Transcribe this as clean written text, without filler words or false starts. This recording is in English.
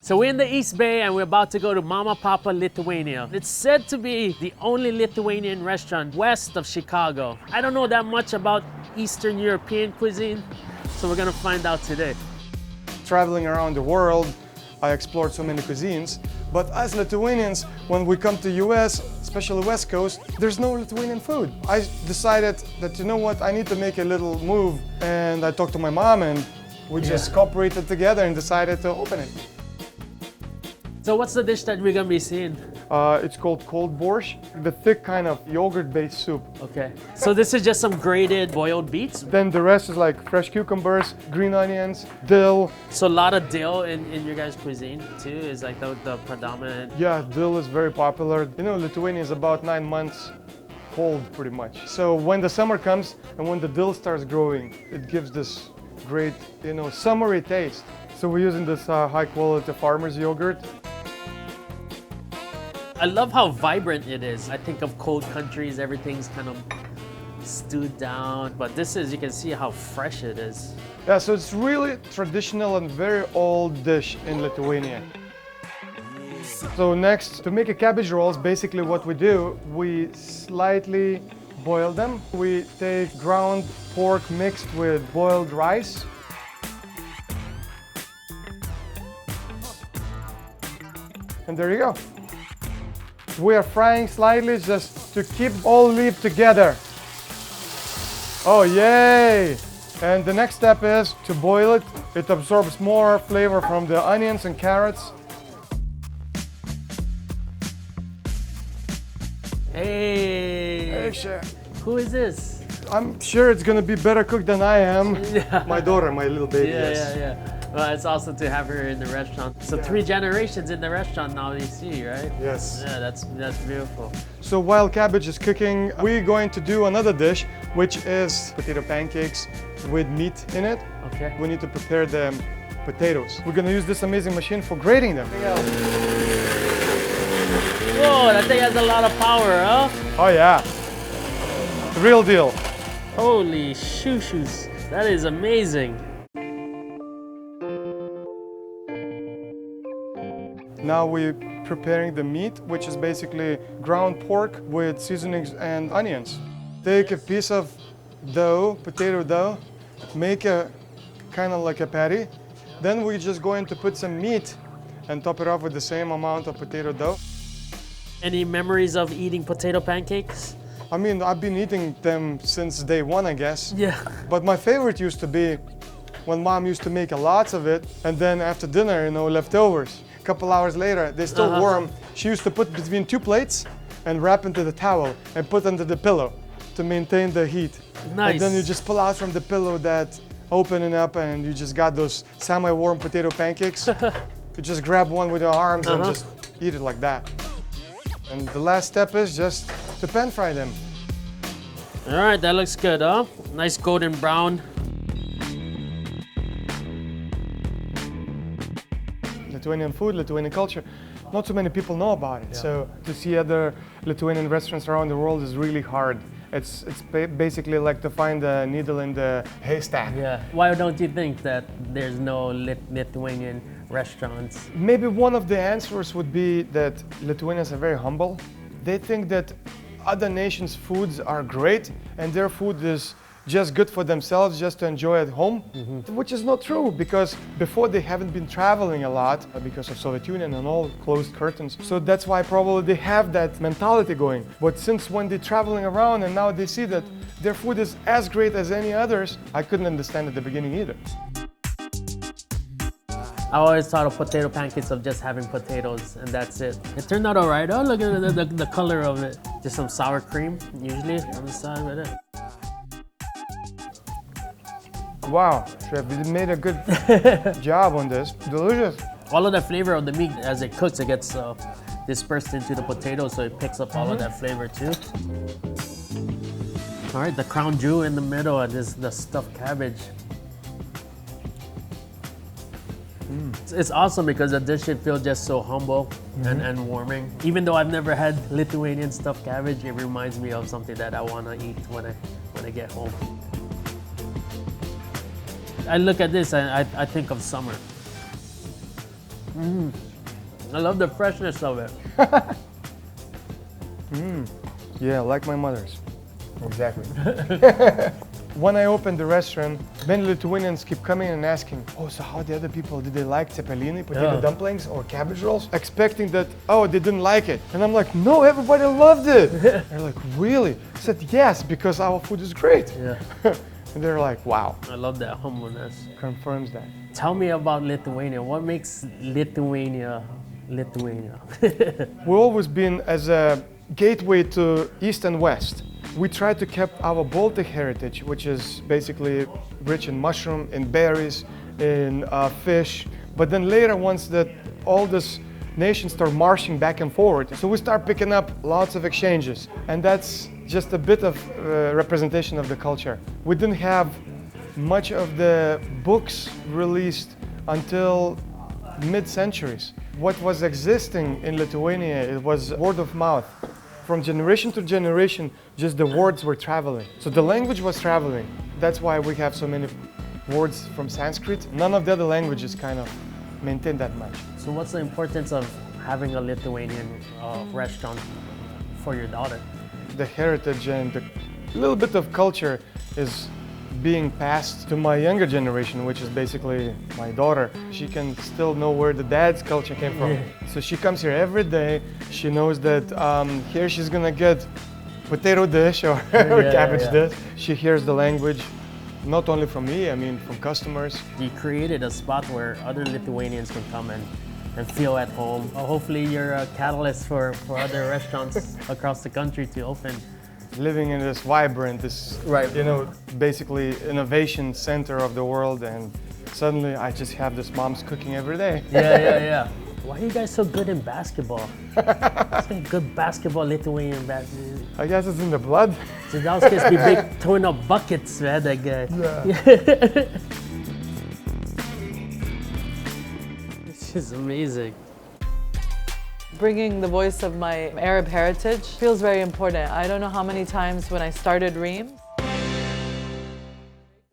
So we're in the East Bay and we're about to go to Mama Papa Lithuania. It's said to be the only Lithuanian restaurant west of Chicago. I don't know that much about Eastern European cuisine, so we're gonna find out today. Traveling around the world, I explored so many cuisines, but as Lithuanians, when we come to US, especially West Coast, there's no Lithuanian food. I decided that, you know what, I need to make a little move, and I talked to my mom and we just cooperated together and decided to open it. So what's the dish that we're gonna be seeing? It's called cold borscht, the thick kind of yogurt-based soup. Okay, so this is just some grated boiled beets? Then the rest is like fresh cucumbers, green onions, dill. So a lot of dill in your guys' cuisine too, is like the predominant? Yeah, dill is very popular. You know, Lithuania is about 9 months cold pretty much. So when the summer comes and when the dill starts growing, it gives this great, you know, summery taste. So we're using this high quality farmer's yogurt. I love how vibrant it is. I think of cold countries, everything's kind of stewed down, but this is, you can see how fresh it is. Yeah, so it's really traditional and very old dish in Lithuania. So next, to make a cabbage rolls, basically what we do, we slightly boil them. We take ground pork mixed with boiled rice. And there you go. We are frying slightly just to keep all leaf together. Oh, yay! And the next step is to boil it. It absorbs more flavor from the onions and carrots. Hey! Hey, chef. Who is this? I'm sure it's gonna be better cooked than I am. My daughter, my little baby. Yeah. Well, it's awesome to have her in the restaurant. So 3 generations in the restaurant now, you see, right? Yes. Yeah, that's beautiful. So while cabbage is cooking, we're going to do another dish, which is potato pancakes with meat in it. Okay. We need to prepare the potatoes. We're gonna use this amazing machine for grating them. Whoa, that thing has a lot of power, huh? Oh yeah, the real deal. Holy shoo-shoos, that is amazing. Now we're preparing the meat, which is basically ground pork with seasonings and onions. Take a piece of dough, potato dough, make a kind of like a patty. Then we're just going to put some meat and top it off with the same amount of potato dough. Any memories of eating potato pancakes? I mean, I've been eating them since day one, I guess. Yeah. But my favorite used to be when mom used to make lots of it, and then after dinner, you know, leftovers. A couple hours later, they're still warm. She used to put between 2 plates and wrap into the towel and put under the pillow to maintain the heat. Nice. And then you just pull out from the pillow that opening up and you just got those semi-warm potato pancakes. You just grab one with your arms and just eat it like that. And the last step is just to pan fry them. All right, that looks good, huh? Nice golden brown. Lithuanian food, Lithuanian culture, not so many people know about it. So to see other Lithuanian restaurants around the world is really hard. It's basically like to find a needle in the haystack. Yeah. Why don't you think that there's no Lithuanian restaurants? Maybe one of the answers would be that Lithuanians are very humble. They think that other nations' foods are great and their food is just good for themselves, just to enjoy at home, which is not true, because before they haven't been traveling a lot because of Soviet Union and all closed curtains. So that's why probably they have that mentality going. But since when they're traveling around and now they see that their food is as great as any others, I couldn't understand at the beginning either. I always thought of potato pancakes of just having potatoes and that's it. It turned out all right. Oh, look at the color of it. Just some sour cream, usually on the side right there. Wow, chef, you made a good job on this. Delicious. All of the flavor of the meat, as it cooks, it gets dispersed into the potato, so it picks up all of that flavor too. All right, the crown jewel in the middle is the stuffed cabbage. It's awesome because the dish should feel just so humble and warming. Even though I've never had Lithuanian stuffed cabbage, it reminds me of something that I want to eat when I get home. I look at this and I think of summer. I love the freshness of it. Yeah, like my mother's. Exactly. When I opened the restaurant, many Lithuanians keep coming and asking, oh, so how the other people, did they like cepelini, potato dumplings, or cabbage rolls? Expecting that, oh, they didn't like it. And I'm like, no, everybody loved it. They're like, really? I said, yes, because our food is great. Yeah. And they're like, wow. I love that humbleness. Confirms that. Tell me about Lithuania. What makes Lithuania Lithuania? We've always been as a gateway to East and West. We try to keep our Baltic heritage, which is basically rich in mushroom, in berries, in fish. But then later, once that all these nations start marching back and forward, so we start picking up lots of exchanges. And that's just a bit of representation of the culture. We didn't have much of the books released until mid-centuries. What was existing in Lithuania, it was word of mouth. From generation to generation, just the words were traveling. So the language was traveling. That's why we have so many words from Sanskrit. None of the other languages kind of maintain that much. So what's the importance of having a Lithuanian restaurant for your daughter? The heritage and the little bit of culture is being passed to my younger generation, which is basically my daughter. She can still know where the dad's culture came from. Yeah. So she comes here every day. She knows that here she's gonna get potato dish or cabbage dish. She hears the language, not only from me, I mean from customers. You created a spot where other Lithuanians can come and feel at home. Hopefully you're a catalyst for other restaurants across the country to open. Living in this vibrant, you know, basically innovation center of the world, and suddenly I just have this mom's cooking every day. Yeah. Why are you guys so good in basketball? It's like good basketball, Lithuanian basketball. I guess it's in the blood. So that was supposed to be big, throwing up buckets, man, that guy. Yeah. This is amazing. Bringing the voice of my Arab heritage feels very important. I don't know how many times when I started Reams,